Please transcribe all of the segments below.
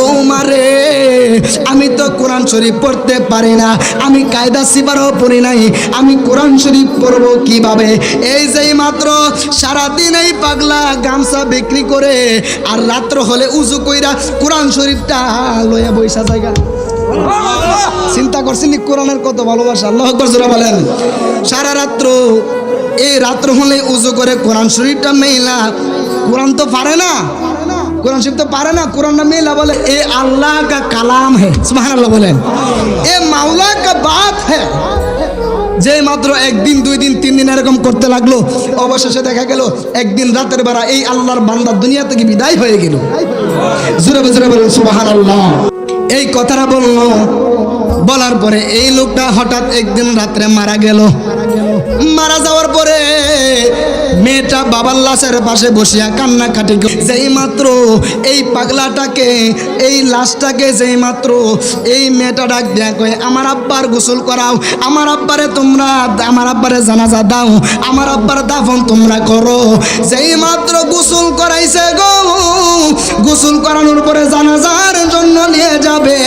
ও মারে, আমি তো কোরআন শরীফ পড়তে পারি না, আমি কায়দা সিবারও পড়ি নাই, আমি কোরআন শরীফ পড়বো কিভাবে? এই যে মাত্র সারাদিন এই পাগলা গামছা বিক্রি করে আর রাত্র হলে উজু কইরা কোরআন শরীফটা লইয়া বইসা জায়গা। চিন্তা করছেন কোরআনের কত ভালোবাসা? আল্লাহু আকবার জোরে বলেন। সারা রাত্র এই রাত্র হলে উজু করে কোরআন শরীফটা মেলা, কোরআন তো পারে না, কোরআন শরীফ তো পারে না, কোরআন না মেলা বলে এ আল্লাহ কা কালাম है, সুবহানাল্লাহ বলেন, এ মাওলা কা বাত है। যে মাত্র একদিন, 2 দিন, 3 দিন এরকম করতে লাগলো, অবশেষে দেখা গেল একদিন রাতের বেলা এই আল্লাহর বান্দা দুনিয়া থেকে বিদায় হয়ে গেল। জোরে জোরে বলেন সুবহানাল্লাহ। এই কথাটা বললো, বলার পরে এই লোকটা হঠাৎ একদিন রাত্রে মারা গেল। মারা যাওয়ার পরে মেয়েটা বাবার লাশের পাশে বসিয়া কান্নাকাটি। যেই মাত্র এই পাগলাটাকে, এই লাশটাকে যেই মাত্র এই মেয়েটা ডাক দেয়া কয়, আমার আব্বার গোসল করাও, আমার আব্বারে তোমরা, আমার আব্বারে জানাজা দাও, আমার আব্বার দাফন তোমরা করো। যেই মাত্র গোসল করাইছে গো, গোসল করানোর পরে জানাজার জন্য নিয়ে যাবে,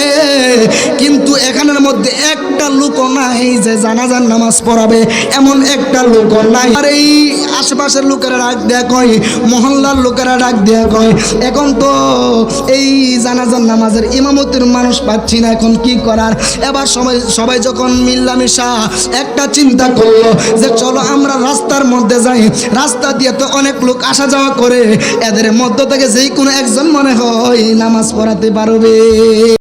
কিন্তু এখানের মধ্যে একটা লোকও নাই যে জানাজার নামাজ পড়াবে, এমন একটা লোকও নাই। আর এই আশেপাশের লোকেরা ডাক দেয়া কয়, মহল্লার লোকেরা ডাক দেয়া কয়, এখন তো এই জানাজার নামাজের ইমামতির মানুষ পাচ্ছি না, এখন কি করার? এবার সবাই যখন মিল্লামিশা একটা চিন্তা করলো যে চলো আমরা রাস্তার মধ্যে যাই, রাস্তা দিয়ে তো অনেক লোক আসা যাওয়া করে, এদের মধ্য থেকে যেই কোনো একজন মনে হয় নামাজ পড়াতে পারবে।